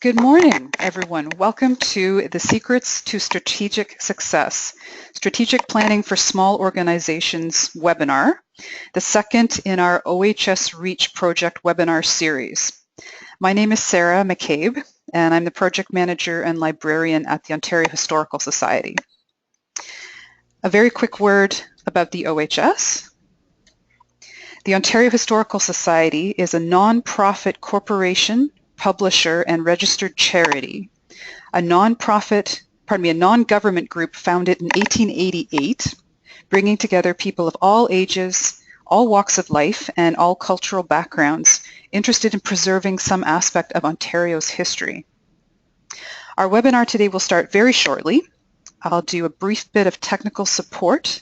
Good morning, everyone. Welcome to the Secrets to Strategic Success, Strategic Planning for Small Organizations webinar, the second in our OHS Reach Project webinar series. My name is Sarah McCabe, and I'm the Project Manager and Librarian at the Ontario Historical Society. A very quick word about the OHS. The Ontario Historical Society is a non-profit corporation, publisher, and registered charity, a non-government group founded in 1888, bringing together people of all ages, all walks of life, and all cultural backgrounds interested in preserving some aspect of Ontario's history. Our webinar today will start very shortly. I'll do a brief bit of technical support,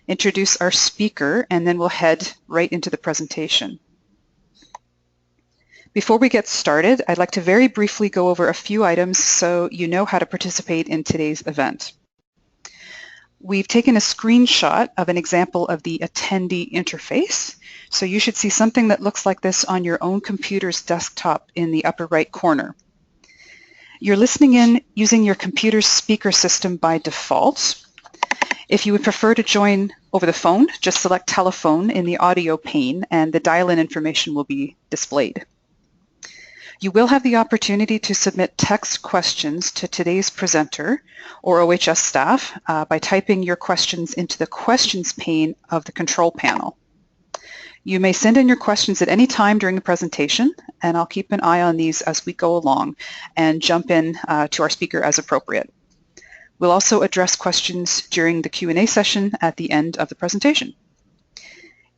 introduce our speaker, and then we'll head right into the presentation. Before we get started, I'd like to very briefly go over a few items so you know how to participate in today's event. We've taken a screenshot of an example of the attendee interface, so you should see something that looks like this on your own computer's desktop in the upper right corner. You're listening in using your computer's speaker system by default. If you would prefer to join over the phone, just select telephone in the audio pane and the dial-in information will be displayed. You will have the opportunity to submit text questions to today's presenter or OHS staff by typing your questions into the questions pane of the control panel. You may send in your questions at any time during the presentation, and I'll keep an eye on these as we go along and jump in to our speaker as appropriate. We'll also address questions during the Q&A session at the end of the presentation.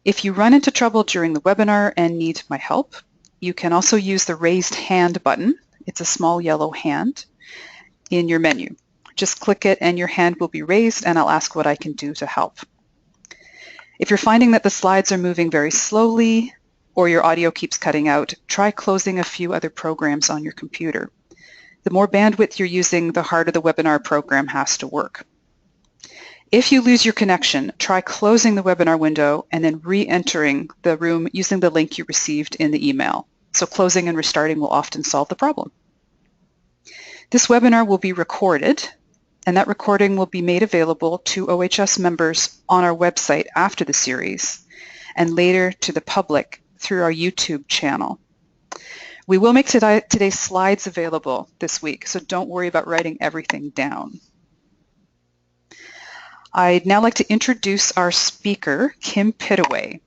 If you run into trouble during the webinar and need my help, you can also use the raised hand button. It's a small yellow hand in your menu. Just click it and your hand will be raised and I'll ask what I can do to help. If you're finding that the slides are moving very slowly or your audio keeps cutting out, try closing a few other programs on your computer. The more bandwidth you're using, the harder the webinar program has to work. If you lose your connection, try closing the webinar window and then re-entering the room using the link you received in the email. So closing and restarting will often solve the problem. This webinar will be recorded, and that recording will be made available to OHS members on our website after the series, and later to the public through our YouTube channel. We will make today's slides available this week, so don't worry about writing everything down. I'd now like to introduce our speaker, Kim Pittaway.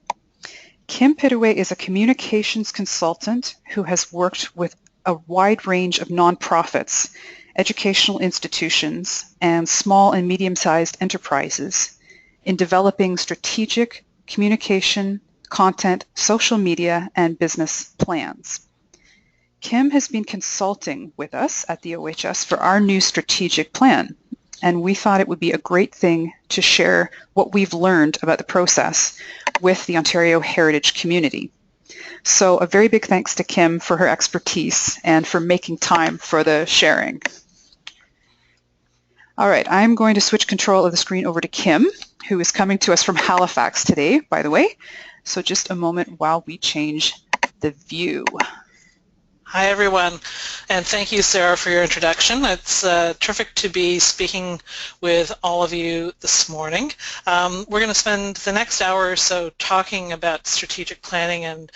Kim Pittaway is a communications consultant who has worked with a wide range of nonprofits, educational institutions, and small and medium-sized enterprises in developing strategic communication, content, social media, and business plans. Kim has been consulting with us at the OHS for our new strategic plan, and we thought it would be a great thing to share what we've learned about the process with the Ontario Heritage community. So a very big thanks to Kim for her expertise and for making time for the sharing. All right, I'm going to switch control of the screen over to Kim, who is coming to us from Halifax today, by the way. So just a moment while we change the view. Hi everyone, and thank you, Sarah, for your introduction. It's terrific to be speaking with all of you this morning. We're going to spend the next hour or so talking about strategic planning and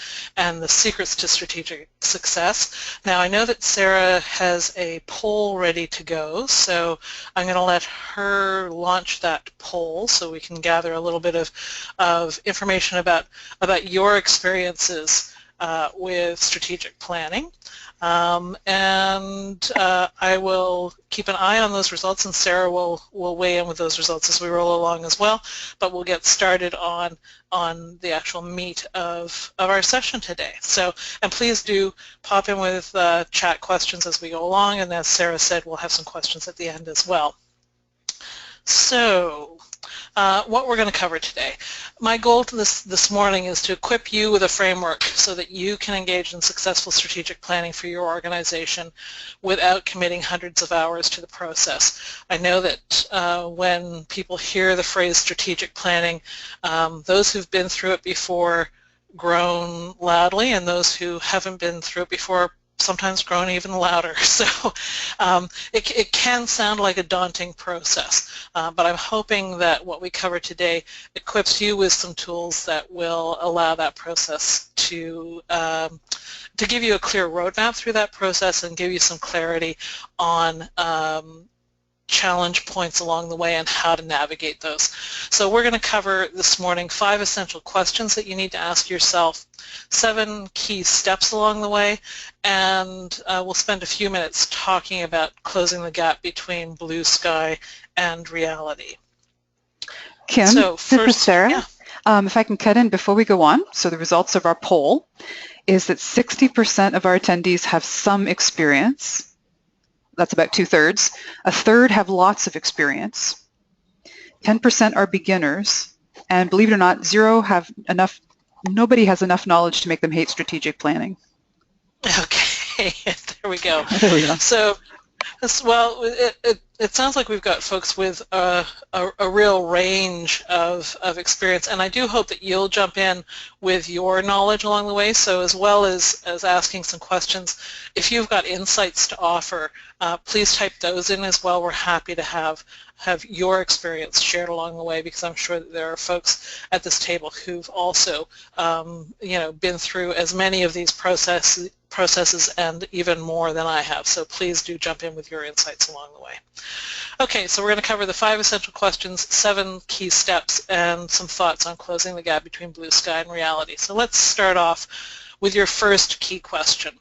the secrets to strategic success. Now, I know that Sarah has a poll ready to go, so I'm going to let her launch that poll so we can gather a little bit of information about your experiences with strategic planning. I will keep an eye on those results, and Sarah will weigh in with those results as we roll along as well, but we'll get started on the actual meat of our session today. So, and please do pop in with chat questions as we go along, and as Sarah said, we'll have some questions at the end as well. So, what we're going to cover today. My goal this morning is to equip you with a framework so that you can engage in successful strategic planning for your organization without committing hundreds of hours to the process. I know that when people hear the phrase strategic planning, those who've been through it before groan loudly, and those who haven't been through it before sometimes grown even louder. So it can sound like a daunting process, but I'm hoping that what we cover today equips you with some tools that will allow that process to give you a clear roadmap through that process and give you some clarity on challenge points along the way and how to navigate those. So we're going to cover this morning 5 essential questions that you need to ask yourself, 7 key steps along the way, and we'll spend a few minutes talking about closing the gap between blue sky and reality. Kim, so first, this is Sarah. Yeah. If I can cut in before we go on, so the results of our poll is that 60% of our attendees have some experience. That's about 2/3. A third have lots of experience. 10% are beginners, and believe it or not, nobody has enough knowledge to make them hate strategic planning. Okay, there we go. There we go. So, well, it sounds like we've got folks with a real range of experience, and I do hope that you'll jump in with your knowledge along the way. So as well as asking some questions, if you've got insights to offer, please type those in as well. We're happy to have your experience shared along the way, because I'm sure that there are folks at this table who've also been through as many of these processes and even more than I have. So please do jump in with your insights along the way. Okay, so we're going to cover the 5 essential questions, 7 key steps, and some thoughts on closing the gap between blue sky and reality. So let's start off with your first key question.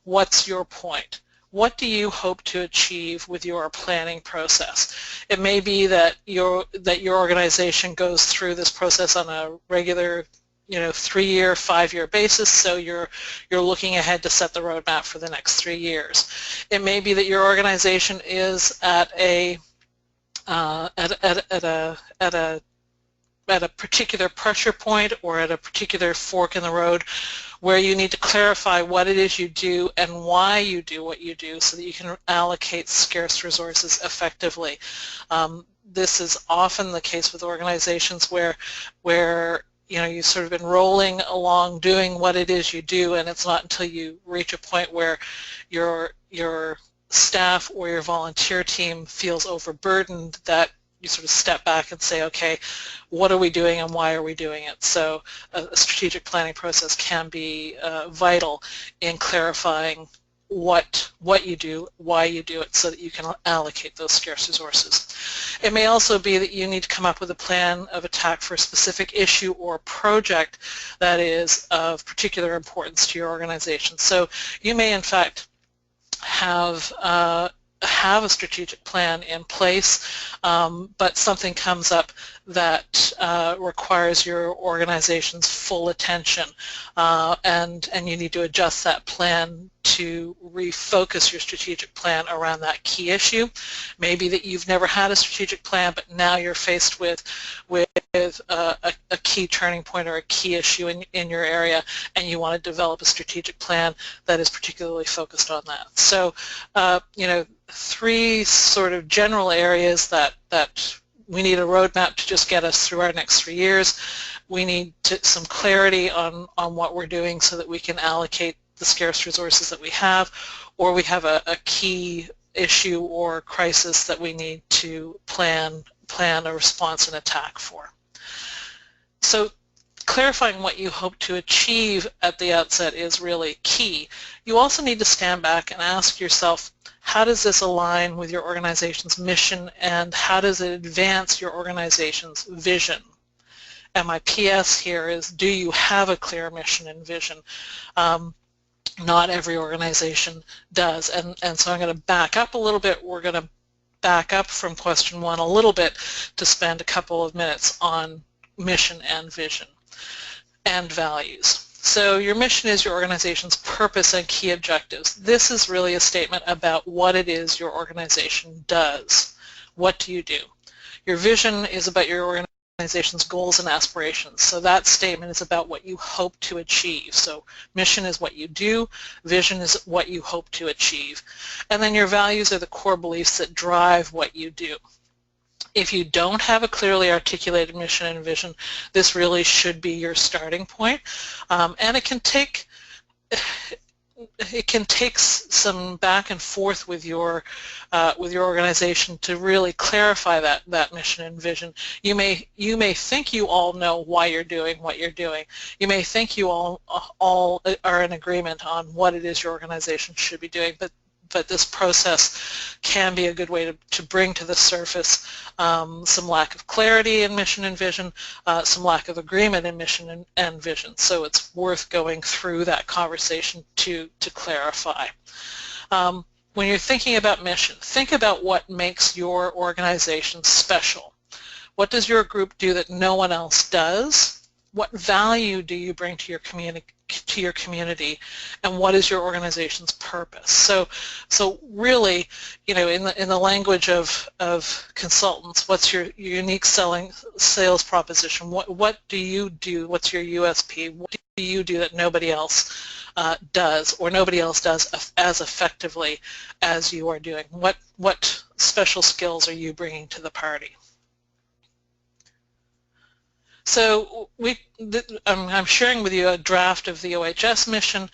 What's your point? What do you hope to achieve with your planning process? It may be that your organization goes through this process on a regular 3-year, 5-year basis, so you're looking ahead to set the roadmap for the next 3 years. It may be that your organization is at a particular pressure point or at a particular fork in the road where you need to clarify what it is you do and why you do what you do so that you can allocate scarce resources effectively. This is often the case with organizations where you've sort of been rolling along doing what it is you do, and it's not until you reach a point where your staff or your volunteer team feels overburdened that you sort of step back and say, okay, what are we doing and why are we doing it? So a strategic planning process can be vital in clarifying what you do, why you do it, so that you can allocate those scarce resources. It may also be that you need to come up with a plan of attack for a specific issue or project that is of particular importance to your organization. So you may in fact have a strategic plan in place, but something comes up that requires your organization's full attention, and you need to adjust that plan to refocus your strategic plan around that key issue. Maybe that you've never had a strategic plan, but now you're faced with a key turning point or a key issue in your area, and you want to develop a strategic plan that is particularly focused on that. So, 3 sort of general areas that we need a roadmap to just get us through our next 3 years. We need some clarity on what we're doing so that we can allocate the scarce resources that we have, or we have a key issue or crisis that we need to plan a response and attack for. So clarifying what you hope to achieve at the outset is really key. You also need to stand back and ask yourself, how does this align with your organization's mission, and how does it advance your organization's vision? And my PS here is, do you have a clear mission and vision? Not every organization does, and so I'm going to back up a little bit. We're going to back up from question 1 a little bit to spend a couple of minutes on mission and vision and values. So your mission is your organization's purpose and key objectives. This is really a statement about what it is your organization does. What do you do? Your vision is about your organization's goals and aspirations. So that statement is about what you hope to achieve. So mission is what you do, vision is what you hope to achieve. And then your values are the core beliefs that drive what you do. If you don't have a clearly articulated mission and vision, this really should be your starting point. And it can take, it can take some back and forth with your organization to really clarify that mission and vision. You may think you all know why you're doing what you're doing. You may think you all are in agreement on what it is your organization should be doing, but this process can be a good way to bring to the surface some lack of clarity in mission and vision, some lack of agreement in mission and vision. So it's worth going through that conversation to clarify. When you're thinking about mission, think about what makes your organization special. What does your group do that no one else does? What value do you bring to your community, and what is your organization's purpose? So really, in the language of consultants, what's your unique sales proposition? What do you do? What's your USP? What do you do that nobody else does, or nobody else does as effectively as you are doing? What special skills are you bringing to the party? So I'm sharing with you a draft of the OHS mission,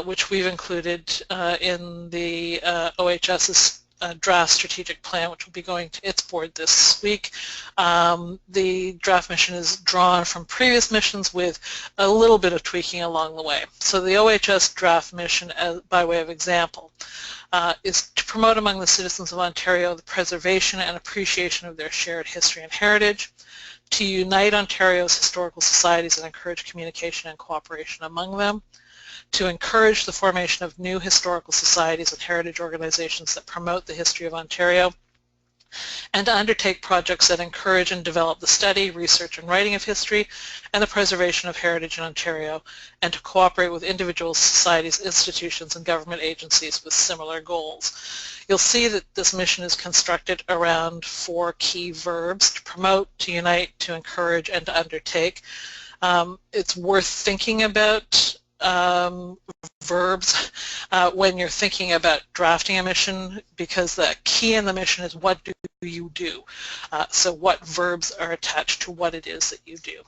which we've included in the OHS's draft strategic plan, which will be going to its board this week. The draft mission is drawn from previous missions with a little bit of tweaking along the way. So the OHS draft mission, by way of example, is to promote among the citizens of Ontario the preservation and appreciation of their shared history and heritage, to unite Ontario's historical societies and encourage communication and cooperation among them, to encourage the formation of new historical societies and heritage organizations that promote the history of Ontario, and to undertake projects that encourage and develop the study, research, and writing of history and the preservation of heritage in Ontario, and to cooperate with individuals, societies, institutions, and government agencies with similar goals. You'll see that this mission is constructed around 4 key verbs: to promote, to unite, to encourage, and to undertake. It's worth thinking about verbs when you're thinking about drafting a mission, because the key in the mission is what do you do. So what verbs are attached to what it is that you do.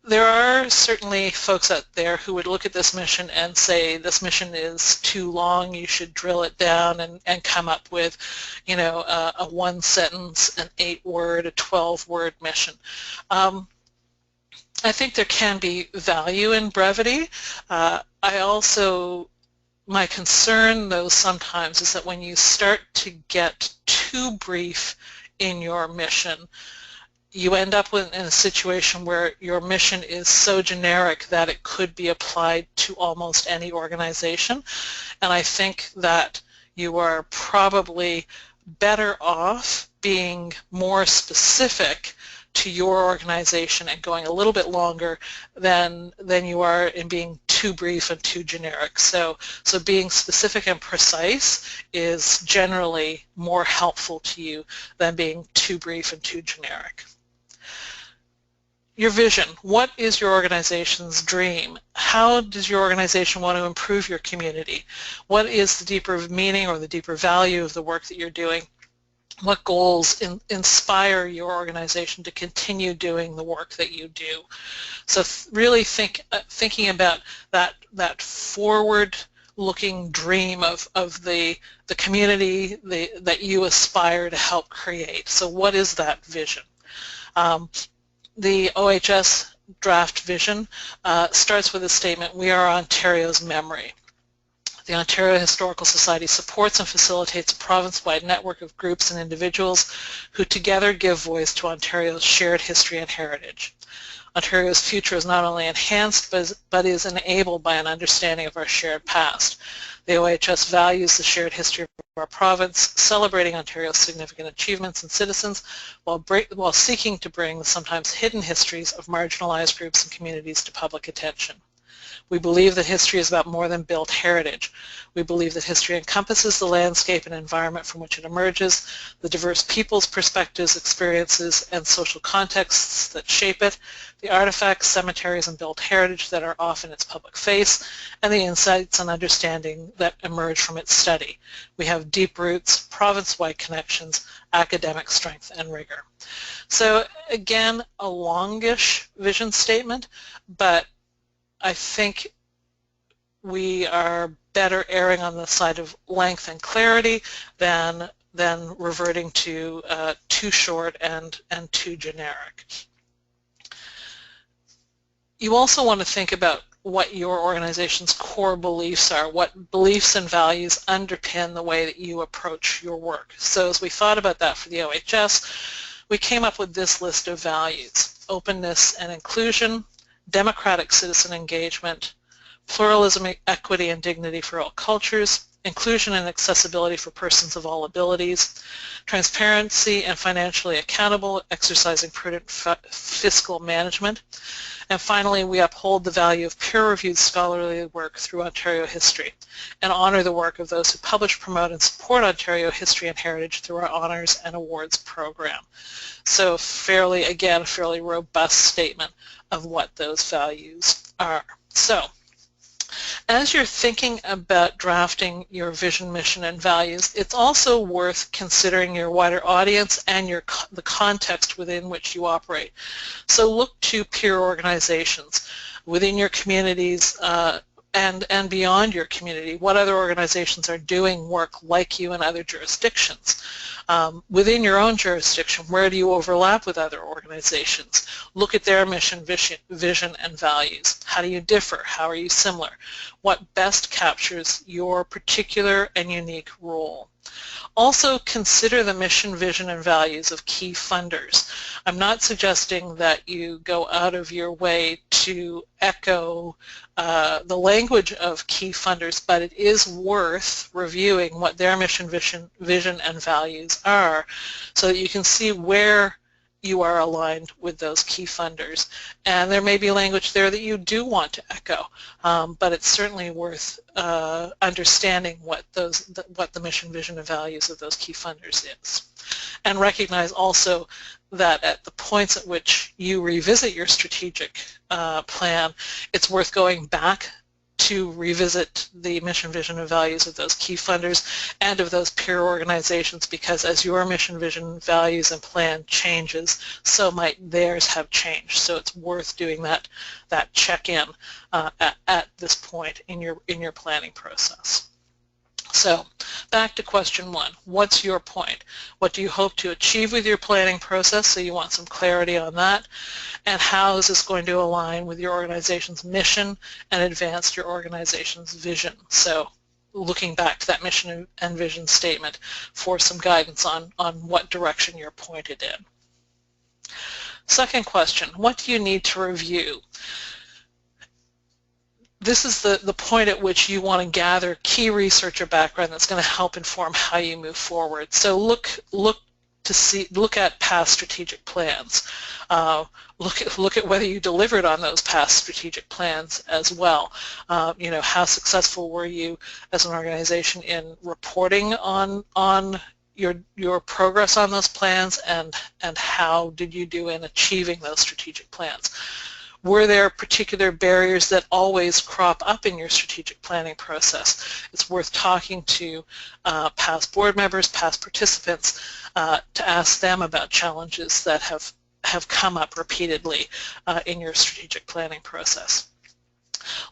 There are certainly folks out there who would look at this mission and say this mission is too long, you should drill it down and come up with, a 1-sentence, an 8-word, a 12-word mission. I think there can be value in brevity. My concern, though, sometimes is that when you start to get too brief in your mission, you end up in a situation where your mission is so generic that it could be applied to almost any organization. And I think that you are probably better off being more specific to your organization and going a little bit longer than you are in being too brief and too generic. So being specific and precise is generally more helpful to you than being too brief and too generic. Your vision. What is your organization's dream? How does your organization want to improve your community? What is the deeper meaning or the deeper value of the work that you're doing? What goals inspire your organization to continue doing the work that you do? So really thinking about that forward-looking dream of the community that you aspire to help create. So what is that vision? The OHS draft vision starts with a statement: we are Ontario's memory. The Ontario Historical Society supports and facilitates a province-wide network of groups and individuals who together give voice to Ontario's shared history and heritage. Ontario's future is not only enhanced but is enabled by an understanding of our shared past. The OHS values the shared history of our province, celebrating Ontario's significant achievements and citizens while seeking to bring the sometimes hidden histories of marginalized groups and communities to public attention. We believe that history is about more than built heritage. We believe that history encompasses the landscape and environment from which it emerges, the diverse peoples, perspectives, experiences, and social contexts that shape it, the artifacts, cemeteries, and built heritage that are often its public face, and the insights and understanding that emerge from its study. We have deep roots, province-wide connections, academic strength, and rigor. So again, a longish vision statement, but I think we are better erring on the side of length and clarity than reverting to too short and too generic. You also want to think about what your organization's core beliefs are, what beliefs and values underpin the way that you approach your work. So as we thought about that for the OHS, we came up with this list of values: openness and inclusion, democratic citizen engagement, pluralism, equity, and dignity for all cultures, inclusion and accessibility for persons of all abilities, transparency and financially accountable, exercising prudent fiscal management, and finally, we uphold the value of peer-reviewed scholarly work through Ontario history and honor the work of those who publish, promote, and support Ontario history and heritage through our honors and awards program. So again, a fairly robust statement of what those values are. So as you're thinking about drafting your vision, mission, and values, it's also worth considering your wider audience and the context within which you operate. So look to peer organizations within your communities and beyond your community. What other organizations are doing work like you in other jurisdictions? Within your own jurisdiction, where do you overlap with other organizations? Look at their mission, vision, and values. How do you differ? How are you similar? What best captures your particular and unique role? Also consider the mission, vision, and values of key funders. I'm not suggesting that you go out of your way to echo the language of key funders, but it is worth reviewing what their mission, vision, and values are so that you can see where you are aligned with those key funders. And there may be language there that you do want to echo, but it's certainly worth understanding what the mission, vision, and values of those key funders is. And recognize also that at the points at which you revisit your strategic plan, it's worth going back to revisit the mission, vision, and values of those key funders and of those peer organizations, because as your mission, vision, values, and plan changes, so might theirs have changed. So it's worth doing that check-in at this point in your planning process. So back to question one. What's your point? What do you hope to achieve with your planning process? So you want some clarity on that. And how is this going to align with your organization's mission and advance your organization's vision? So looking back to that mission and vision statement for some guidance on what direction you're pointed in. Second question, what do you need to review? This is the point at which you want to gather key research or background that's going to help inform how you move forward. So look at past strategic plans. Look at whether you delivered on those past strategic plans as well. How successful were you as an organization in reporting on your progress on those plans, and how did you do in achieving those strategic plans? Were there particular barriers that always crop up in your strategic planning process? It's worth talking to past board members, past participants, to ask them about challenges that have come up repeatedly in your strategic planning process.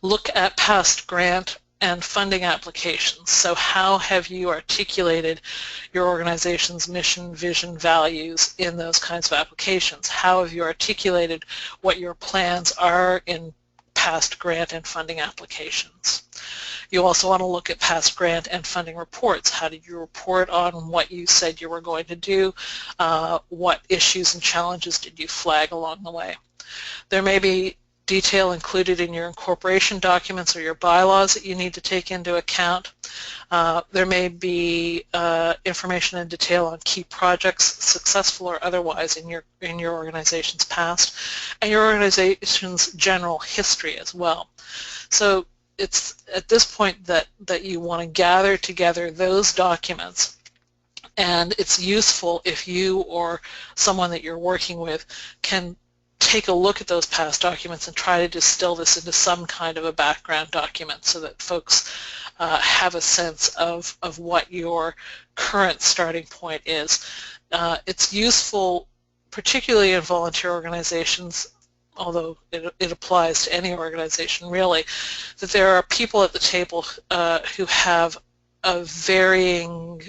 Look at past grant and funding applications. So how have you articulated your organization's mission, vision, values in those kinds of applications? How have you articulated what your plans are in past grant and funding applications? You also want to look at past grant and funding reports. How did you report on what you said you were going to do? What issues and challenges did you flag along the way? There may be detail included in your incorporation documents or your bylaws that you need to take into account. There may be information and detail on key projects, successful or otherwise, in your organization's past, and your organization's general history as well. So it's at this point that you want to gather together those documents, and it's useful if you or someone that you're working with can take a look at those past documents and try to distill this into some kind of a background document so that folks have a sense of what your current starting point is. It's useful, particularly in volunteer organizations although it applies to any organization really, that there are people at the table who have a varying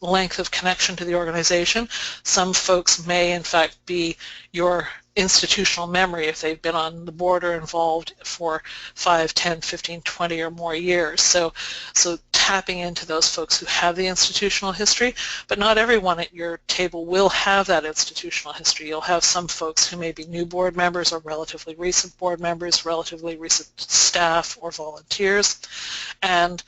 length of connection to the organization. Some folks may in fact be your institutional memory if they've been on the board or involved for 5, 10, 15, 20 or more years. So tapping into those folks who have the institutional history, but not everyone at your table will have that institutional history. You'll have some folks who may be new board members or relatively recent board members, relatively recent staff or volunteers, and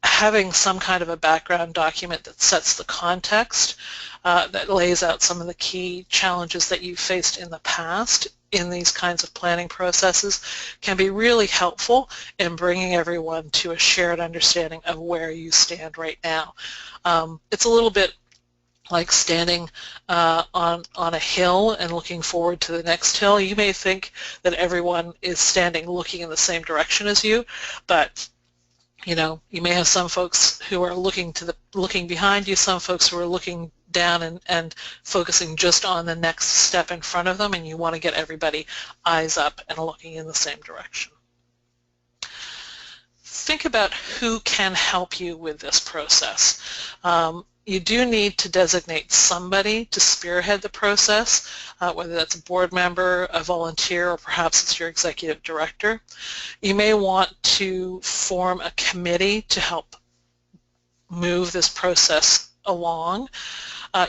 having some kind of a background document that sets the context, that lays out some of the key challenges that you've faced in the past in these kinds of planning processes can be really helpful in bringing everyone to a shared understanding of where you stand right now. It's a little bit like standing on a hill and looking forward to the next hill. You may think that everyone is standing looking in the same direction as you, but you know, you may have some folks who are looking behind you, some folks who are looking down and focusing just on the next step in front of them, and you want to get everybody eyes up and looking in the same direction. Think about who can help you with this process. You do need to designate somebody to spearhead the process, whether that's a board member, a volunteer, or perhaps it's your executive director. You may want to form a committee to help move this process along.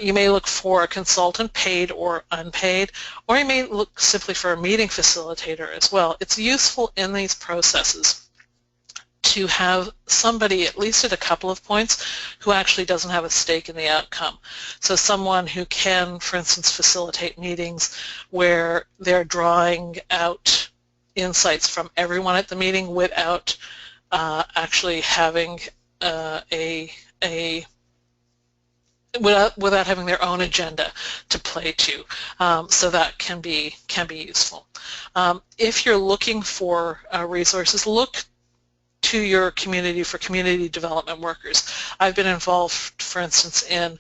You may look for a consultant, paid or unpaid, or you may look simply for a meeting facilitator as well. It's useful in these processes to have somebody, at least at a couple of points, who actually doesn't have a stake in the outcome. So someone who can, for instance, facilitate meetings where they're drawing out insights from everyone at the meeting without actually having without having their own agenda to play to. So that can be useful. If you're looking for resources, look to your community for community development workers. I've been involved, for instance, in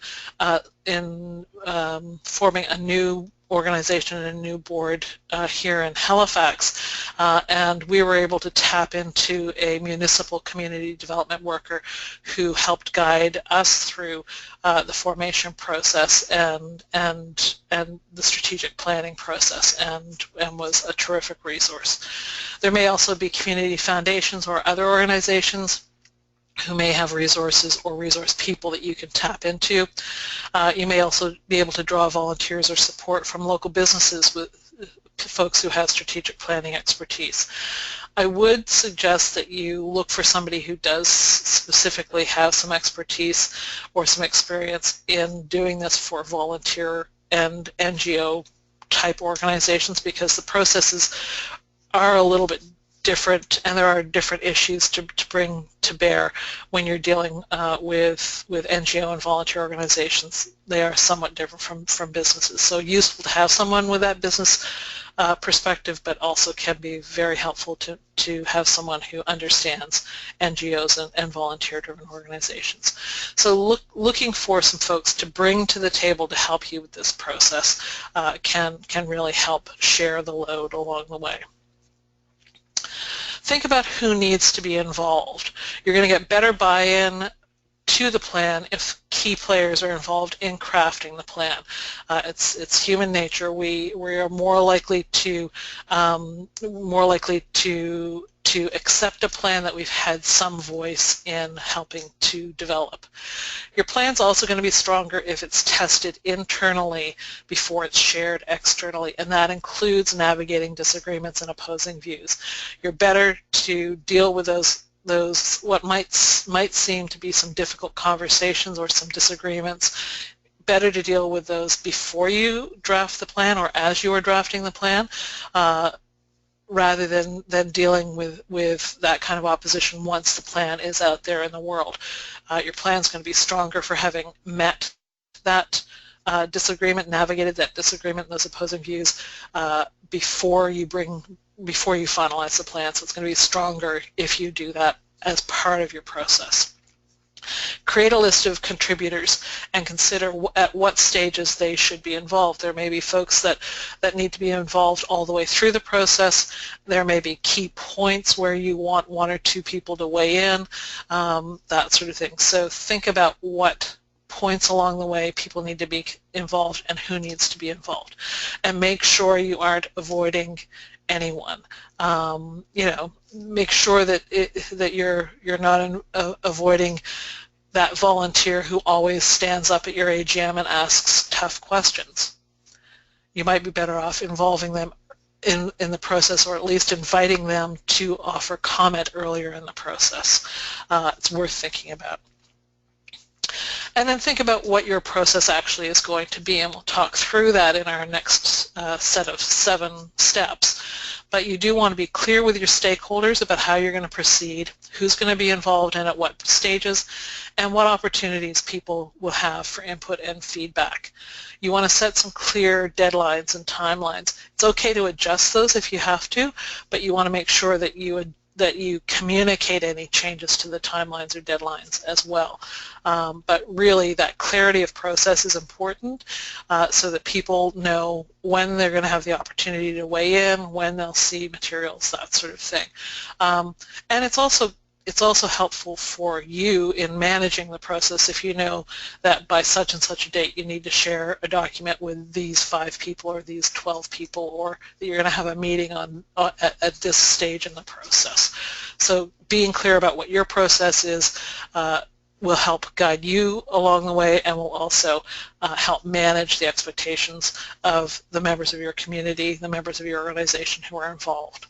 forming a new organization and a new board here in Halifax, and we were able to tap into a municipal community development worker who helped guide us through the formation process and the strategic planning process, and was a terrific resource. There may also be community foundations or other organizations who may have resources or resource people that you can tap into. You may also be able to draw volunteers or support from local businesses with folks who have strategic planning expertise. I would suggest that you look for somebody who does specifically have some expertise or some experience in doing this for volunteer and NGO type organizations, because the processes are a little bit different, and there are different issues to bring to bear when you're dealing with NGO and volunteer organizations. They are somewhat different from businesses. So useful to have someone with that business perspective, but also can be very helpful to have someone who understands NGOs and volunteer-driven organizations. So looking for some folks to bring to the table to help you with this process can really help share the load along the way. Think about who needs to be involved. You're going to get better buy-in to the plan if key players are involved in crafting the plan. It's human nature. We are more likely to accept a plan that we've had some voice in helping to develop. Your plan's also going to be stronger if it's tested internally before it's shared externally, and that includes navigating disagreements and opposing views. You're better to deal with those what might seem to be some difficult conversations or some disagreements. Better to deal with those before you draft the plan or as you are drafting the plan, rather than dealing with that kind of opposition once the plan is out there in the world. Your plan is going to be stronger for having met that disagreement, navigated that disagreement, those opposing views before you finalize the plan. So it's going to be stronger if you do that as part of your process. Create a list of contributors and consider at what stages they should be involved. There may be folks that need to be involved all the way through the process. There may be key points where you want one or two people to weigh in, that sort of thing. So think about what points along the way people need to be involved and who needs to be involved. And make sure you aren't avoiding anyone. You know, make sure that that you're not avoiding that volunteer who always stands up at your AGM and asks tough questions. You might be better off involving them in the process, or at least inviting them to offer comment earlier in the process. It's worth thinking about. And then think about what your process actually is going to be, and we'll talk through that in our next set of 7 steps. But you do want to be clear with your stakeholders about how you're going to proceed, who's going to be involved and at what stages, and what opportunities people will have for input and feedback. You want to set some clear deadlines and timelines. It's okay to adjust those if you have to, but you want to make sure that you communicate any changes to the timelines or deadlines as well. But really, that clarity of process is important, so that people know when they're going to have the opportunity to weigh in, when they'll see materials, that sort of thing. And it's also helpful for you in managing the process if you know that by such and such a date you need to share a document with these 5 people or these 12 people, or that you're going to have a meeting at this stage in the process. So being clear about what your process is will help guide you along the way, and will also help manage the expectations of the members of your community, the members of your organization who are involved.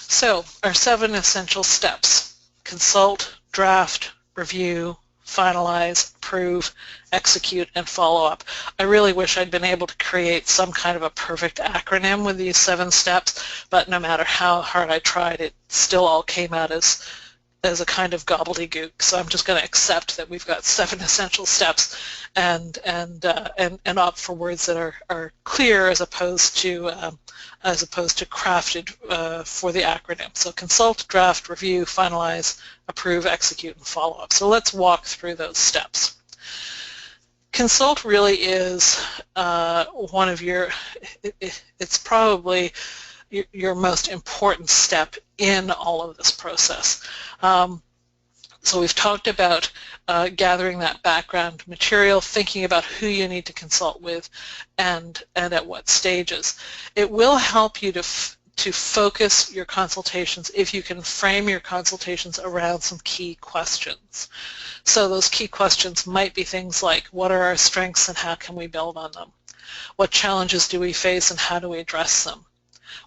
So, our 7 essential steps: consult, draft, review, finalize, approve, execute, and follow up. I really wish I'd been able to create some kind of a perfect acronym with these 7 steps, but no matter how hard I tried, it still all came out as a kind of gobbledygook. So I'm just going to accept that we've got 7 essential steps and opt for words that are clear as opposed to crafted for the acronym. So consult, draft, review, finalize, approve, execute, and follow up. So let's walk through those steps. Consult really is one of it's probably your most important step in all of this process. So we've talked about gathering that background material, thinking about who you need to consult with, and at what stages. It will help you to focus your consultations if you can frame your consultations around some key questions. So those key questions might be things like, what are our strengths and how can we build on them? What challenges do we face and how do we address them?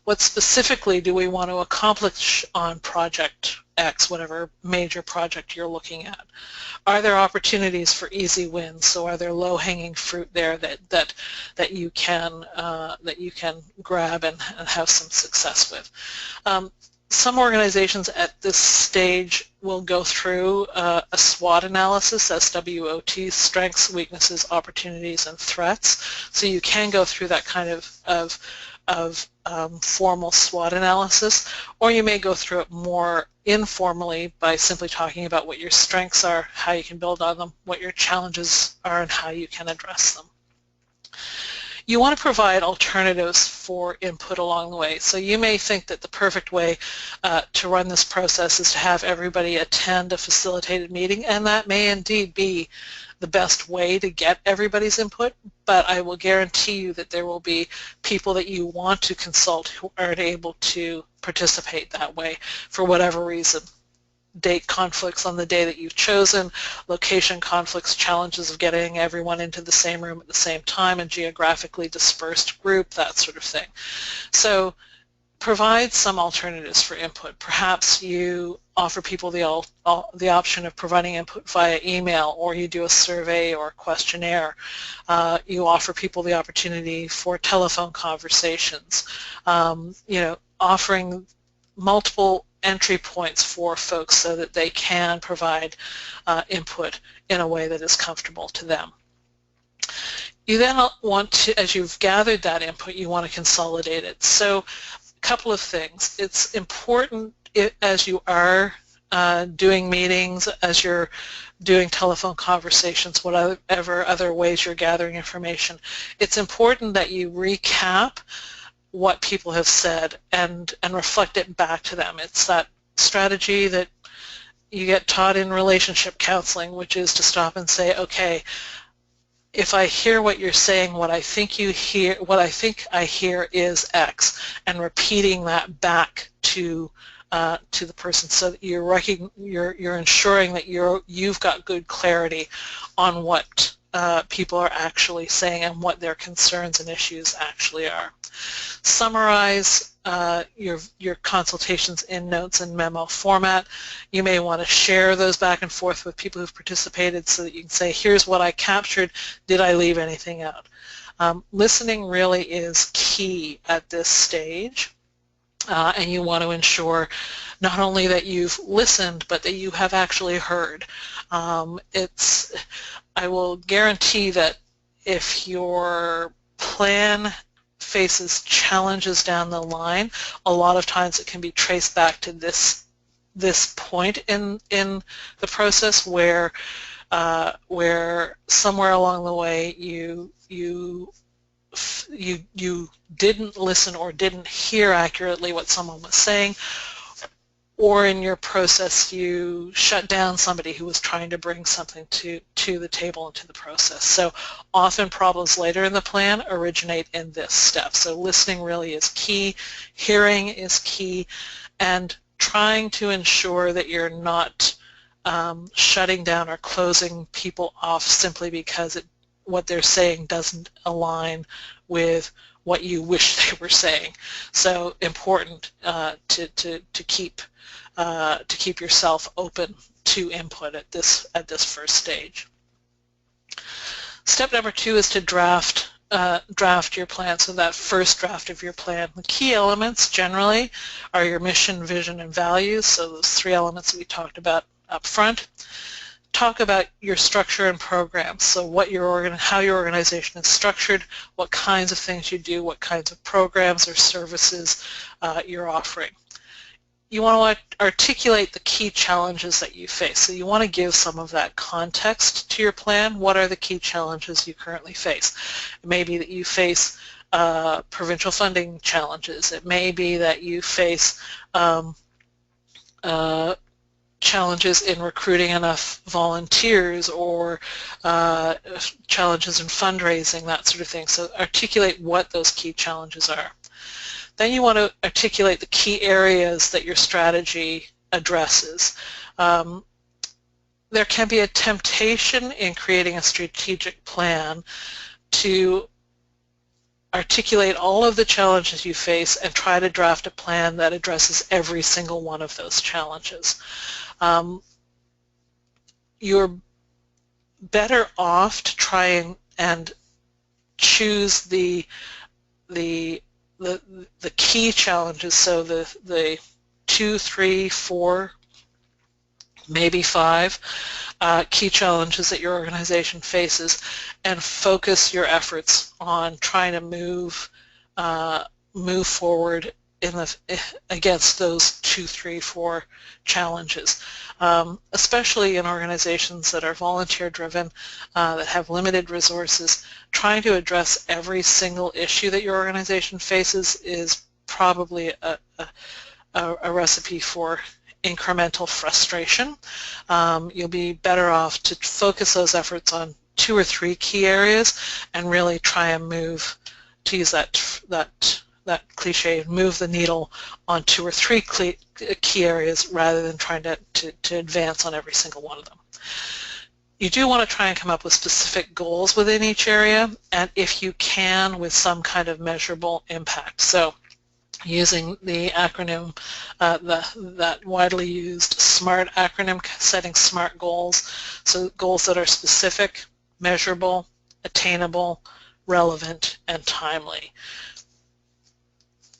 What specifically do we want to accomplish on project X, whatever major project you're looking at? Are there opportunities for easy wins? So are there low-hanging fruit there that you can grab and have some success with? Some organizations at this stage will go through a SWOT analysis, SWOT, strengths, weaknesses, opportunities, and threats. So you can go through that kind of formal SWOT analysis, or you may go through it more informally by simply talking about what your strengths are, how you can build on them, what your challenges are, and how you can address them. You want to provide alternatives for input along the way. So you may think that the perfect way to run this process is to have everybody attend a facilitated meeting, and that may indeed be the best way to get everybody's input, but I will guarantee you that there will be people that you want to consult who aren't able to participate that way for whatever reason. Date conflicts on the day that you've chosen, location conflicts, challenges of getting everyone into the same room at the same time, and geographically dispersed group, that sort of thing. So provide some alternatives for input. Perhaps you offer people the option of providing input via email, or you do a survey or a questionnaire. You offer people the opportunity for telephone conversations. Offering multiple entry points for folks so that they can provide input in a way that is comfortable to them. You then want to, as you've gathered that input, you want to consolidate it. So a couple of things. It's important as you are doing meetings, as you're doing telephone conversations, whatever other ways you're gathering information, it's important that you recap what people have said and reflect it back to them. It's that strategy that you get taught in relationship counseling, which is to stop and say, okay, if I hear what you're saying, what I think I hear is X, and repeating that back to the person, so that you're ensuring that you've got good clarity on what people are actually saying and what their concerns and issues actually are. Summarize your consultations in notes and memo format. You may want to share those back and forth with people who've participated so that you can say, here's what I captured, did I leave anything out? Listening really is key at this stage, and you want to ensure not only that you've listened, but that you have actually heard. I will guarantee that if your plan faces challenges down the line, a lot of times it can be traced back to this point in the process where somewhere along the way you didn't listen or didn't hear accurately what someone was saying, or in your process you shut down somebody who was trying to bring something to the table and to the process. So often problems later in the plan originate in this step. So listening really is key, hearing is key, and trying to ensure that you're not shutting down or closing people off simply because what they're saying doesn't align with what you wish they were saying. So important to keep yourself open to input at this first stage. Step number 2 is to draft your plan. So that first draft of your plan. The key elements generally are your mission, vision, and values. So those 3 elements that we talked about up front. Talk about your structure and programs. So how your organization is structured, what kinds of things you do, what kinds of programs or services you're offering. You want to articulate the key challenges that you face. So you want to give some of that context to your plan. What are the key challenges you currently face? It may be that you face provincial funding challenges. It may be that you face challenges in recruiting enough volunteers, or challenges in fundraising, that sort of thing. So articulate what those key challenges are. Then you want to articulate the key areas that your strategy addresses. There can be a temptation in creating a strategic plan to articulate all of the challenges you face and try to draft a plan that addresses every single one of those challenges. You're better off to try and choose the key challenges, so the 2, 3, 4, maybe 5 key challenges that your organization faces, and focus your efforts on trying to move forward against those 2, 3, 4 challenges, especially in organizations that are volunteer-driven, that have limited resources. Trying to address every single issue that your organization faces is probably a recipe for incremental frustration. You'll be better off to focus those efforts on 2 or 3 key areas and really try and move, to use that cliche, move the needle on 2 or 3 key areas rather than trying to advance on every single one of them. You do want to try and come up with specific goals within each area, and if you can, with some kind of measurable impact. So using the acronym, that widely used SMART acronym, setting SMART goals, so goals that are specific, measurable, attainable, relevant, and timely.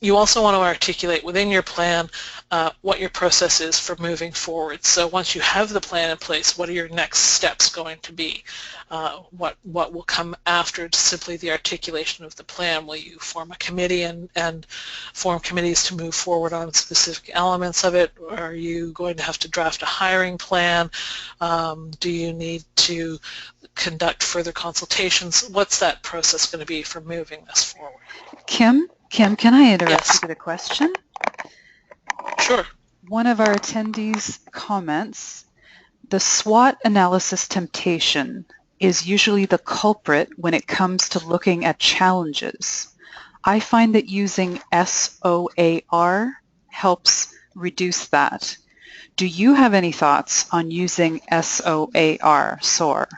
You also want to articulate within your plan what your process is for moving forward. So once you have the plan in place, what are your next steps going to be? What will come after simply the articulation of the plan? Will you form a committee and form committees to move forward on specific elements of it? Or are you going to have to draft a hiring plan? Do you need to conduct further consultations? What's that process going to be for moving this forward? Kim, can I interrupt Yes. you with a question? Sure. One of our attendees comments, the SWOT analysis temptation is usually the culprit when it comes to looking at challenges. I find that using SOAR helps reduce that. Do you have any thoughts on using SOAR, SOAR?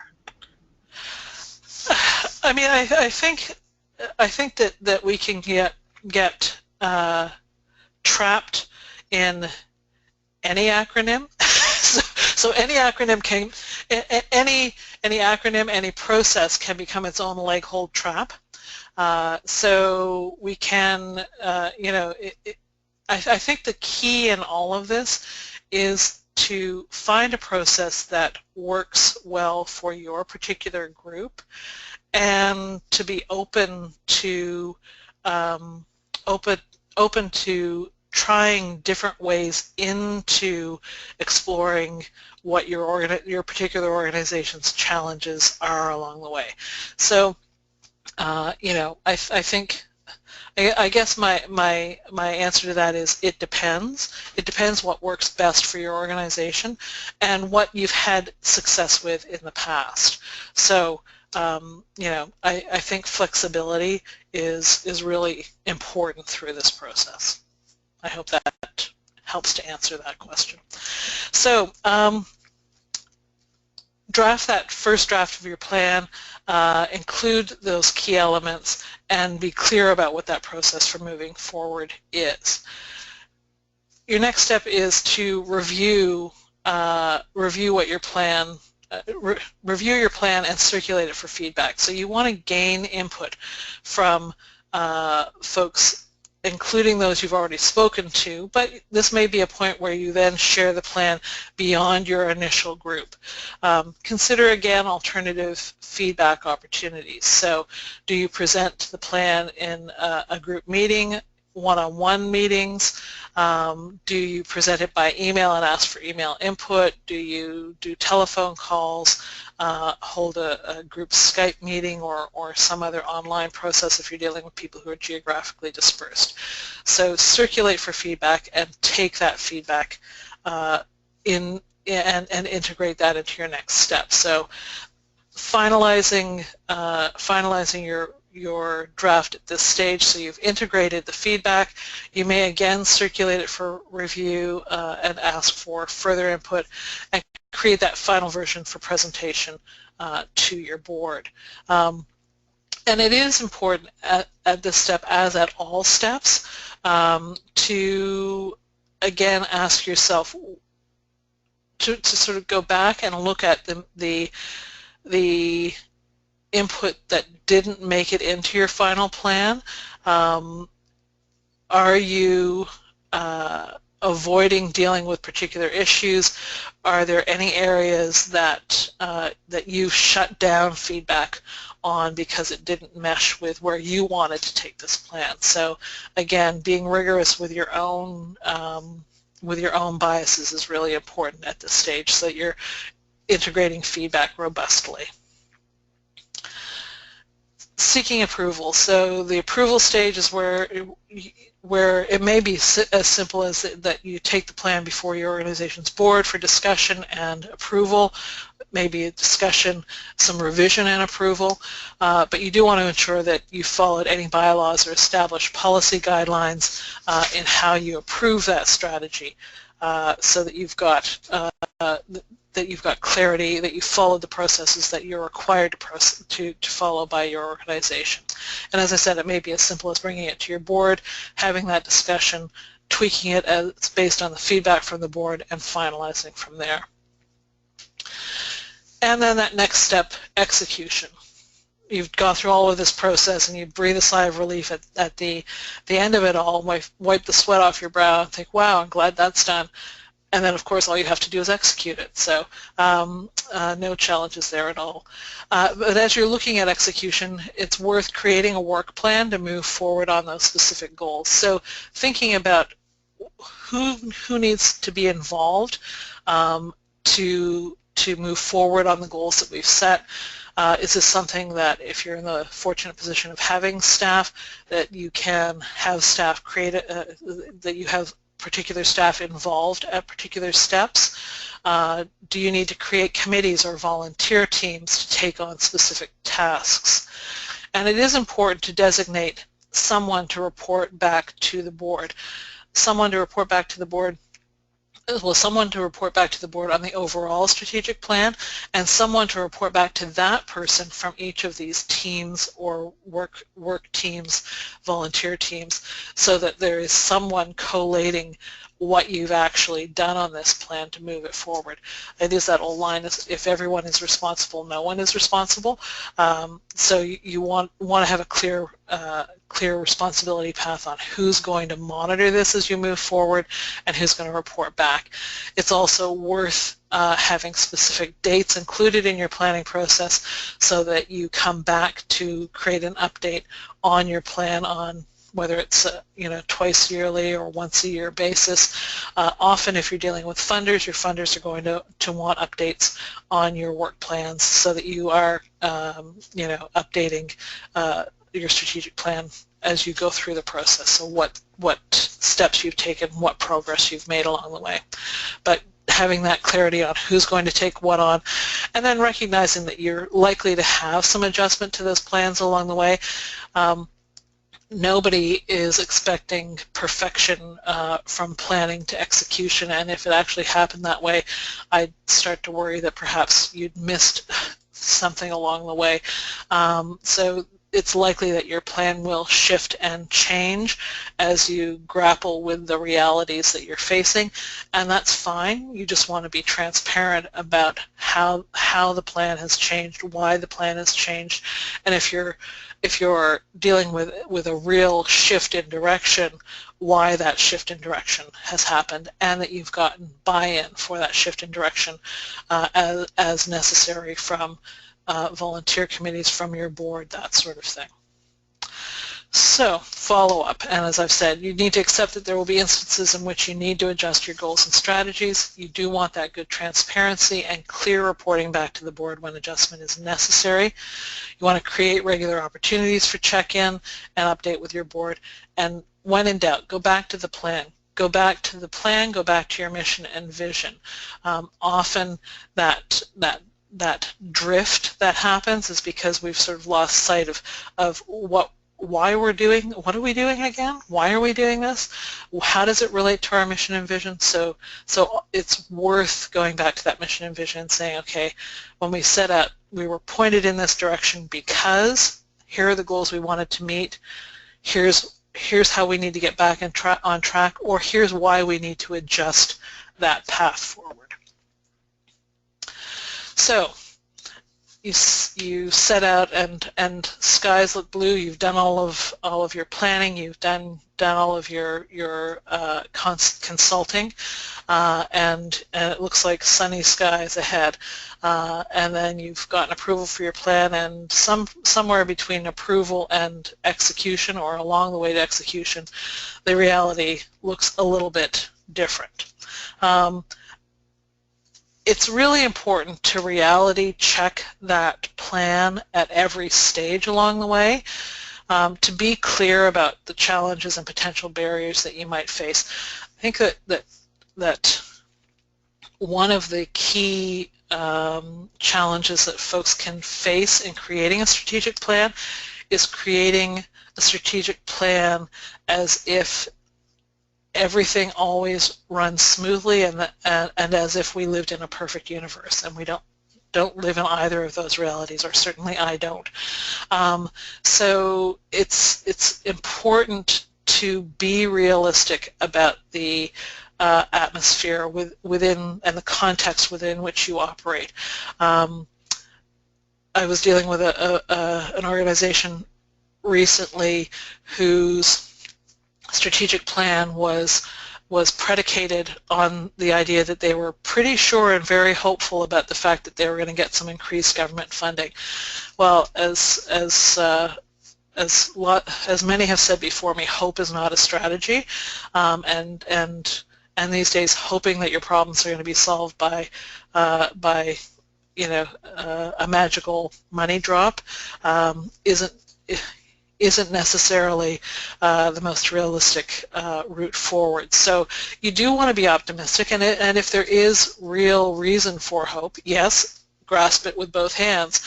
I mean, I think that we can get trapped in any acronym. So any acronym can any acronym, any process can become its own leg hold trap. So we can, you know, I think the key in all of this is to find a process that works well for your particular group, and to be open to open to trying different ways into exploring what your particular organization's challenges are along the way. So, you know, I think, I guess my answer to that is it depends. It depends what works best for your organization and what you've had success with in the past. So, you know, I think flexibility is really important through this process. I hope that helps to answer that question. So, draft that first draft of your plan, include those key elements, and be clear about what that process for moving forward is. Your next step is to review what your plan, review your plan and circulate it for feedback. So you want to gain input from folks, including those you've already spoken to, but this may be a point where you then share the plan beyond your initial group. Consider again alternative feedback opportunities. So do you present the plan in a group meeting, one-on-one meetings? Do you present it by email and ask for email input? Do you do telephone calls, hold a group Skype meeting, or some other online process if you're dealing with people who are geographically dispersed? So circulate for feedback and take that feedback and integrate that into your next step. So finalizing your draft at this stage, so you've integrated the feedback. You may again circulate it for review and ask for further input and create that final version for presentation to your board. And it is important at this step, as at all steps, to again ask yourself to sort of go back and look at the input that didn't make it into your final plan. Are you avoiding dealing with particular issues? Are there any areas that that you shut down feedback on because it didn't mesh with where you wanted to take this plan? So again, being rigorous with your own biases is really important at this stage, so that you're integrating feedback robustly. Seeking approval. So the approval stage is where it may be as simple as that you take the plan before your organization's board for discussion and approval, maybe a discussion, some revision and approval, but you do want to ensure that you followed any bylaws or established policy guidelines in how you approve that strategy, so that you've got clarity, that you followed the processes that you're required to follow by your organization. And as I said, it may be as simple as bringing it to your board, having that discussion, tweaking it as it's based on the feedback from the board, and finalizing from there. And then that next step, execution. you've gone through all of this process and you breathe a sigh of relief at the end of it all, wipe the sweat off your brow and think, wow, I'm glad that's done. And then, of course, all you have to do is execute it. So no challenges there at all. But as you're looking at execution, it's worth creating a work plan to move forward on those specific goals. So thinking about who needs to be involved to move forward on the goals that we've set. Is this something that, if you're in the fortunate position of having staff, that you can have staff create that you have particular staff involved at particular steps? Do you need to create committees or volunteer teams to take on specific tasks? And it is important to designate someone to report back to the board. Someone to report back to the board on the overall strategic plan, and someone to report back to that person from each of these teams or work teams, volunteer teams, so that there is someone collating what you've actually done on this plan to move it forward. It is that old line, if everyone is responsible, no one is responsible. So you want to have a clear responsibility path on who's going to monitor this as you move forward and who's going to report back. It's also worth having specific dates included in your planning process so that you come back to create an update on your plan on whether it's twice yearly or once a year basis. Often if you're dealing with funders, your funders are going to want updates on your work plans so that you are updating your strategic plan as you go through the process. So what steps you've taken, what progress you've made along the way. But having that clarity on who's going to take what on, and then recognizing that you're likely to have some adjustment to those plans along the way. Nobody is expecting perfection from planning to execution, and if it actually happened that way, I'd start to worry that perhaps you'd missed something along the way. So it's likely that your plan will shift and change as you grapple with the realities that you're facing, and that's fine. You just want to be transparent about how the plan has changed, why the plan has changed, and if you're dealing with a real shift in direction, why that shift in direction has happened, and that you've gotten buy-in for that shift in direction as necessary from volunteer committees, from your board, that sort of thing. So, follow-up, and as I've said, you need to accept that there will be instances in which you need to adjust your goals and strategies. You do want that good transparency and clear reporting back to the board when adjustment is necessary. You want to create regular opportunities for check-in and update with your board, and when in doubt, go back to the plan. Go back to the plan, go back to your mission and vision. Often that drift that happens is because we've sort of lost sight of why we're doing, what are we doing again? Why are we doing this? How does it relate to our mission and vision? So it's worth going back to that mission and vision and saying, okay, when we set out, we were pointed in this direction because here are the goals we wanted to meet, here's how we need to get back on track, or here's why we need to adjust that path forward. So you set out and skies look blue. You've done all of your planning. You've done all of your consulting, and it looks like sunny skies ahead. And then you've gotten approval for your plan, and somewhere between approval and execution, or along the way to execution, the reality looks a little bit different. It's really important to reality check that plan at every stage along the way, to be clear about the challenges and potential barriers that you might face. I think that one of the key challenges that folks can face in creating a strategic plan is creating a strategic plan as if everything always runs smoothly and as if we lived in a perfect universe, and we don't live in either of those realities, or certainly I don't. So it's important to be realistic about the atmosphere within and the context within which you operate. I was dealing with an organization recently whose strategic plan was predicated on the idea that they were pretty sure and very hopeful about the fact that they were going to get some increased government funding. Well, as many have said before me, hope is not a strategy, and these days, hoping that your problems are going to be solved by a magical money drop isn't necessarily the most realistic route forward. So you do want to be optimistic, and if there is real reason for hope, yes, grasp it with both hands,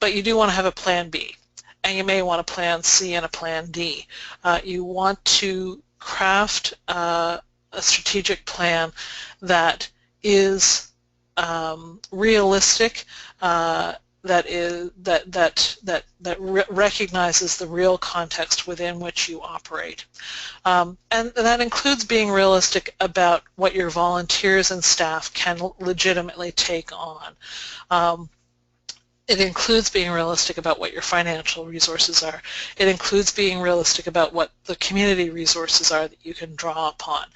but you do want to have a plan B, and you may want a plan C and a plan D. You want to craft a strategic plan that is realistic, that recognizes the real context within which you operate. And that includes being realistic about what your volunteers and staff can legitimately take on. It includes being realistic about what your financial resources are. It includes being realistic about what the community resources are that you can draw upon.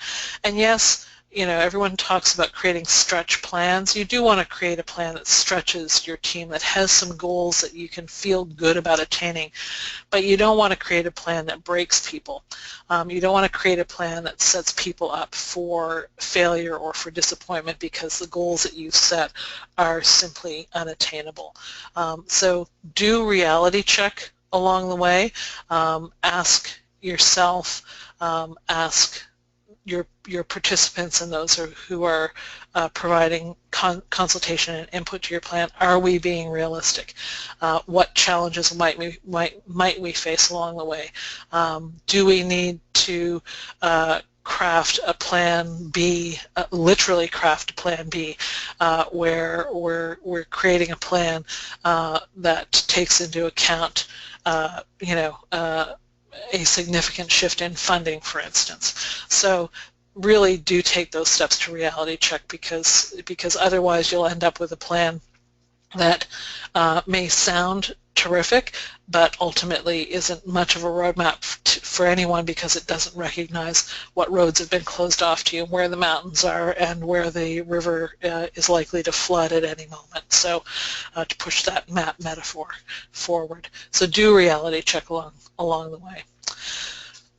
And yes, everyone talks about creating stretch plans. You do want to create a plan that stretches your team, that has some goals that you can feel good about attaining, but you don't want to create a plan that breaks people. You don't want to create a plan that sets people up for failure or for disappointment because the goals that you set are simply unattainable. So do reality check along the way. Ask yourself, ask your participants and those who are providing consultation and input to your plan, are we being realistic? What challenges might we face along the way? Do we need to craft a plan B, literally craft a plan B, where we're creating a plan that takes into account a significant shift in funding, for instance. So really do take those steps to reality check, because otherwise you'll end up with a plan that may sound terrific, but ultimately isn't much of a roadmap for anyone, because it doesn't recognize what roads have been closed off to you, where the mountains are, and where the river is likely to flood at any moment. So to push that map metaphor forward. So do reality check along the way.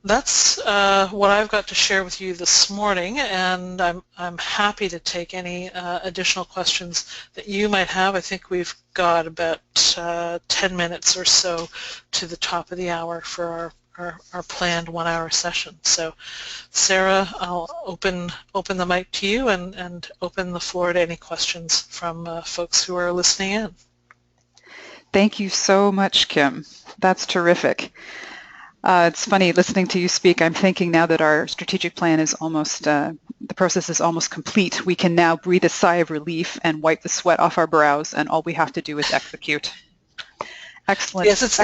That's what I've got to share with you this morning, and I'm happy to take any additional questions that you might have. I think we've got about 10 minutes or so to the top of the hour for our planned 1-hour session. So Sarah, I'll open the mic to you and open the floor to any questions from folks who are listening in. Thank you so much, Kim. That's terrific. It's funny listening to you speak. I'm thinking now that our strategic plan is almost, the process is almost complete. We can now breathe a sigh of relief and wipe the sweat off our brows, and all we have to do is execute. Excellent. Yes, it's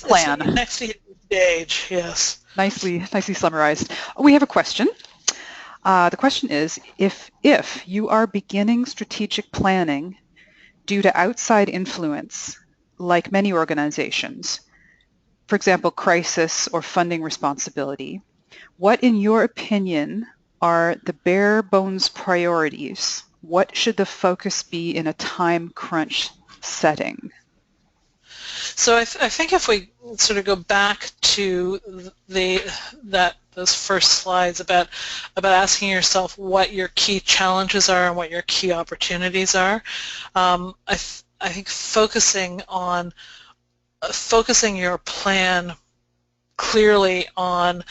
plan. It's next stage. Yes. Nicely summarized. We have a question. The question is, if you are beginning strategic planning due to outside influence, like many organizations, for example, crisis or funding responsibility, what, in your opinion, are the bare bones priorities? What should the focus be in a time crunch setting? So I think if we sort of go back to those first slides about asking yourself what your key challenges are and what your key opportunities are, I think focusing your plan clearly on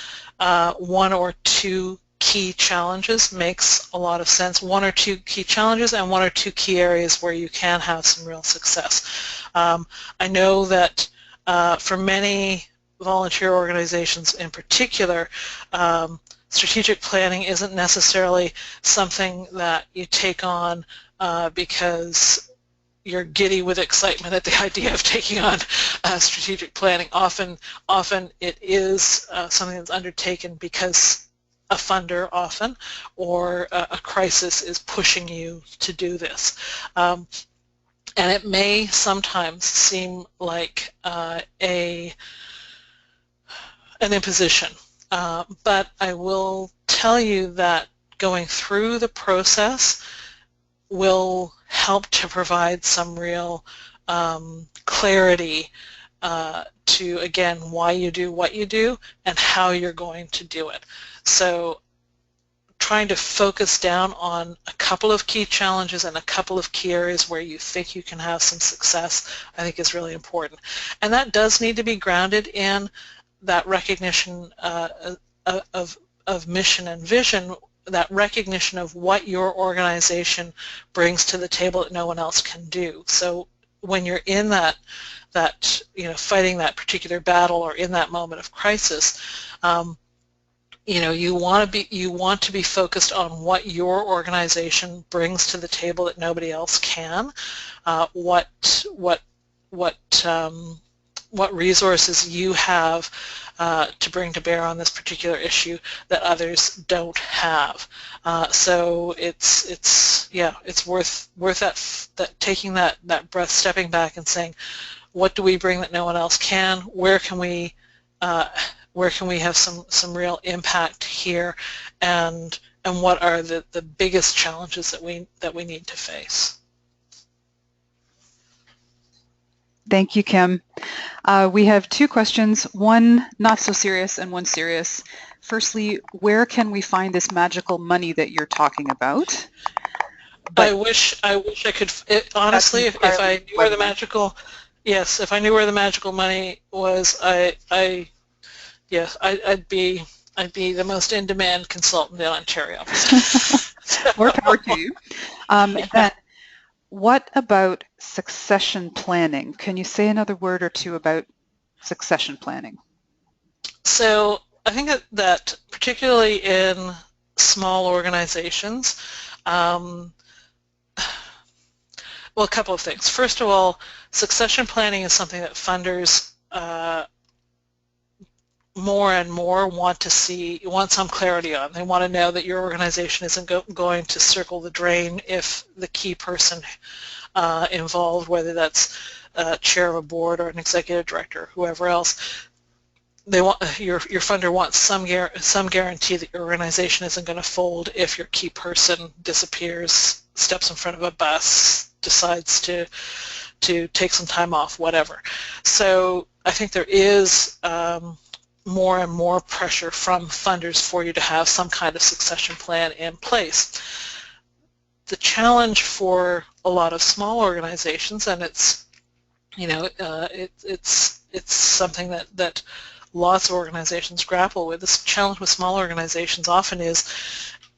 one or two key challenges makes a lot of sense. One or two key challenges and one or two key areas where you can have some real success. I know that for many volunteer organizations in particular, strategic planning isn't necessarily something that you take on because you're giddy with excitement at the idea of taking on strategic planning. Often it is something that's undertaken because a funder or a crisis is pushing you to do this. And it may sometimes seem like an imposition, but I will tell you that going through the process will help to provide some real clarity to, again, why you do what you do and how you're going to do it. So trying to focus down on a couple of key challenges and a couple of key areas where you think you can have some success, I think is really important. And that does need to be grounded in that recognition of mission and vision, that recognition of what your organization brings to the table that no one else can do. So when you're in that fighting that particular battle or in that moment of crisis, you want to be focused on what your organization brings to the table that nobody else can. What resources you have to bring to bear on this particular issue that others don't have. So it's worth that taking that breath, stepping back, and saying, what do we bring that no one else can? Where can we have some real impact here, and what are the biggest challenges that we need to face? Thank you, Kim. We have two questions, one not so serious and one serious. Firstly, where can we find this magical money that you're talking about? I wish I could. Honestly, if I knew where the magical, if I knew where the magical money was, I'd be the most in-demand consultant in Ontario. More power to you. Then, what about succession planning? Can you say another word or two about succession planning? So I think that particularly in small organizations, well, a couple of things. First of all, succession planning is something that funders more and more want some clarity on. They want to know that your organization isn't going to circle the drain if the key person involved, whether that's chair of a board or an executive director or whoever else, they want your funder wants some guarantee that your organization isn't going to fold if your key person disappears, steps in front of a bus, decides to take some time off, whatever. So I think there is more and more pressure from funders for you to have some kind of succession plan in place. The challenge for a lot of small organizations, and it's something that lots of organizations grapple with. This challenge with small organizations often is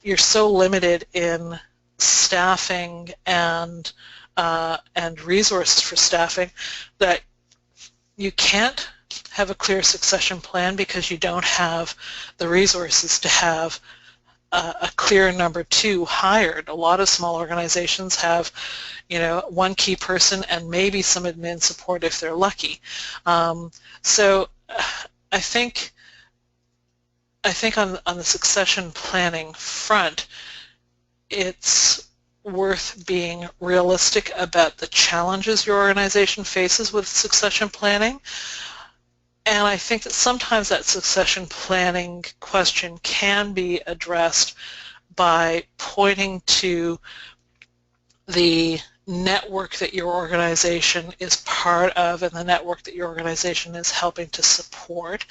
you're so limited in staffing and resources for staffing that you can't have a clear succession plan because you don't have the resources to have a clear number two hired. A lot of small organizations have, one key person and maybe some admin support if they're lucky. So I think on the succession planning front, it's worth being realistic about the challenges your organization faces with succession planning. And I think that sometimes that succession planning question can be addressed by pointing to the network that your organization is part of and the network that your organization is helping to support.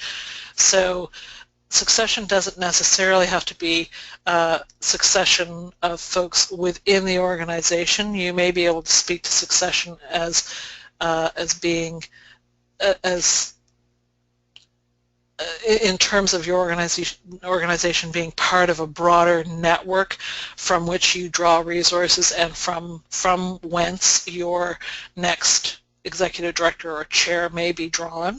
So succession doesn't necessarily have to be succession of folks within the organization. You may be able to speak to succession as being in terms of your organization being part of a broader network from which you draw resources and from whence your next executive director or chair may be drawn.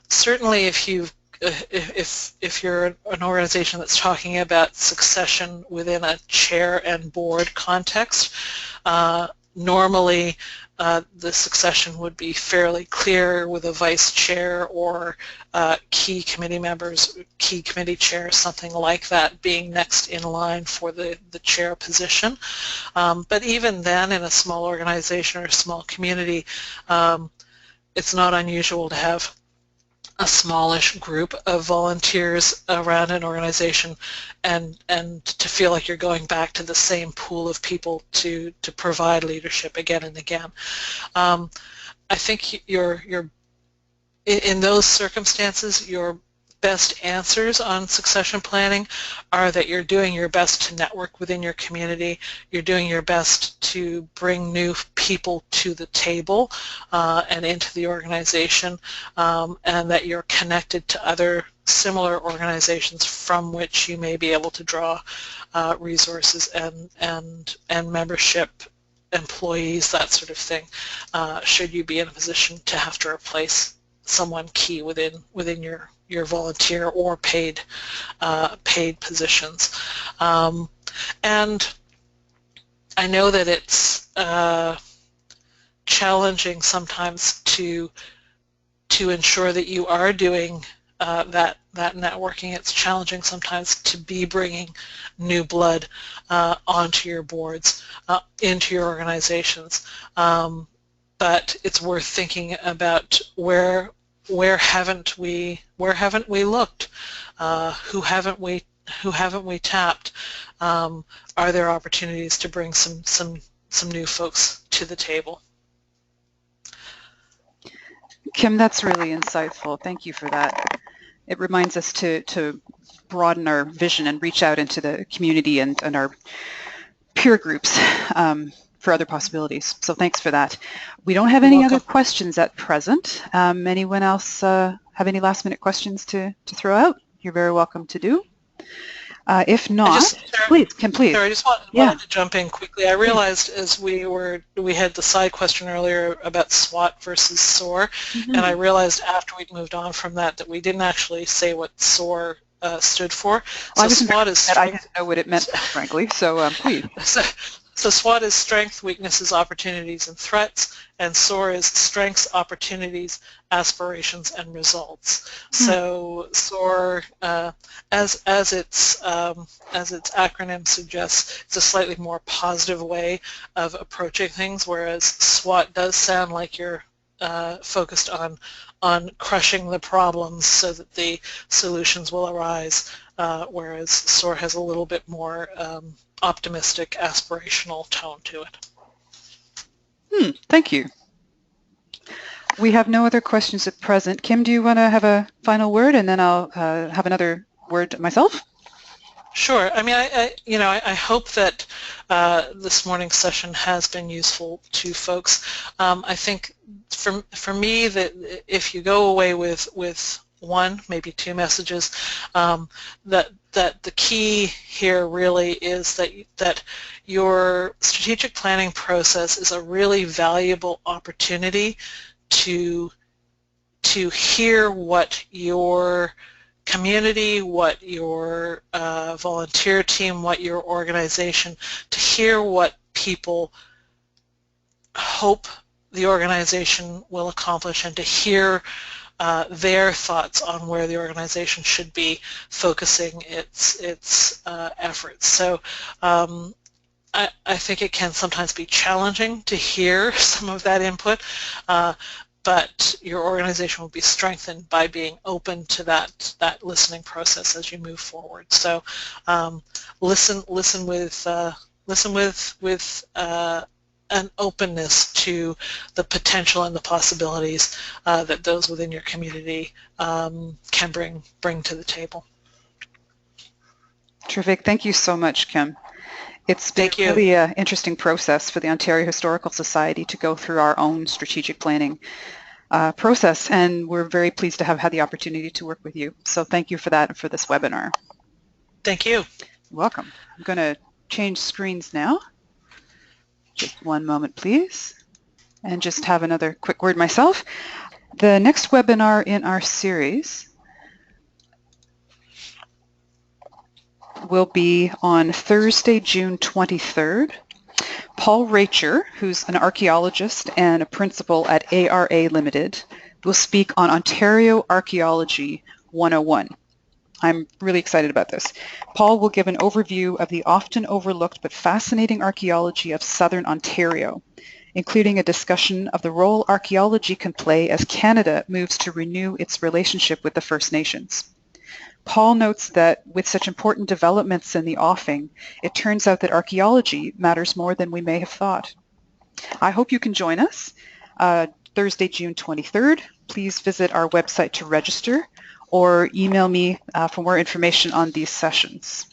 Certainly if you're an organization that's talking about succession within a chair and board context, normally the succession would be fairly clear with a vice chair or key committee members, key committee chairs, something like that being next in line for the chair position. But even then, in a small organization or a small community, it's not unusual to have a smallish group of volunteers around an organization and to feel like you're going back to the same pool of people to provide leadership again and again. I think in those circumstances, your best answers on succession planning are that you're doing your best to network within your community, you're doing your best to bring new people to the table and into the organization, and that you're connected to other similar organizations from which you may be able to draw resources and membership, employees, that sort of thing, should you be in a position to have to replace someone key within your volunteer or paid positions. And I know that it's challenging sometimes to ensure that you are doing that networking. It's challenging sometimes to be bringing new blood onto your boards, into your organizations. But it's worth thinking about where haven't we looked? Who haven't we tapped? Are there opportunities to bring some new folks to the table? Kim, that's really insightful. Thank you for that. It reminds us to broaden our vision and reach out into the community and our peer groups for other possibilities. So thanks for that. We don't have any other questions at present. Anyone else have any last minute questions to throw out? You're very welcome to do. If not, please, Kim, please. Sorry, I just wanted to jump in quickly. I realized as we had the side question earlier about SWOT versus SOAR, and I realized after we'd moved on from that we didn't actually say what SOAR stood for. Well, so SWOT is strength. I didn't know what it meant, frankly, so please. So SWOT is strength, weaknesses, opportunities, and threats, and SOAR is strengths, opportunities, aspirations, and results. So SOAR, as its acronym suggests, it's a slightly more positive way of approaching things, whereas SWOT does sound like you're focused on crushing the problems so that the solutions will arise, whereas SOAR has a little bit more optimistic, aspirational tone to it. Thank you. We have no other questions at present. Kim, do you want to have a final word, and then I'll have another word myself? Sure. I mean, I hope that this morning's session has been useful to folks. I think for me that if you go away with one, maybe two messages, that the key here really is that your strategic planning process is a really valuable opportunity to hear what your community, what your volunteer team, what your organization, to hear what people hope the organization will accomplish, and to hear their thoughts on where the organization should be focusing its efforts. So I think it can sometimes be challenging to hear some of that input, but your organization will be strengthened by being open to that listening process as you move forward. So listen with an openness to the potential and the possibilities that those within your community can bring to the table. Terrific. Thank you so much, Kim. It's been a really interesting process for the Ontario Historical Society to go through our own strategic planning process, and we're very pleased to have had the opportunity to work with you. So thank you for that and for this webinar. Thank you. You're welcome. I'm going to change screens now. Just one moment, please, and just have another quick word myself. The next webinar in our series will be on Thursday, June 23rd, Paul Raicher, who's an archaeologist and a principal at ARA Limited, will speak on Ontario Archaeology 101. I'm really excited about this. Paul will give an overview of the often overlooked but fascinating archaeology of Southern Ontario, including a discussion of the role archaeology can play as Canada moves to renew its relationship with the First Nations. Paul notes that with such important developments in the offing, it turns out that archaeology matters more than we may have thought. I hope you can join us Thursday, June 23rd. Please visit our website to register or email me for more information on these sessions.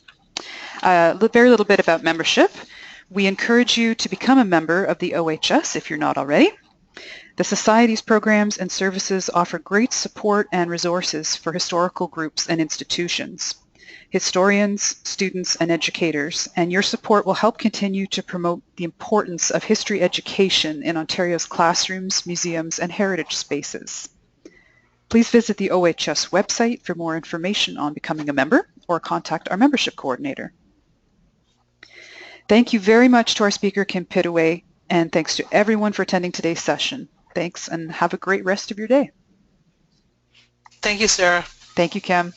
Very little bit about membership. We encourage you to become a member of the OHS if you're not already. The Society's programs and services offer great support and resources for historical groups and institutions, historians, students, and educators, and your support will help continue to promote the importance of history education in Ontario's classrooms, museums, and heritage spaces. Please visit the OHS website for more information on becoming a member or contact our membership coordinator. Thank you very much to our speaker, Kim Pittaway, and thanks to everyone for attending today's session. Thanks, and have a great rest of your day. Thank you, Sarah. Thank you, Kim.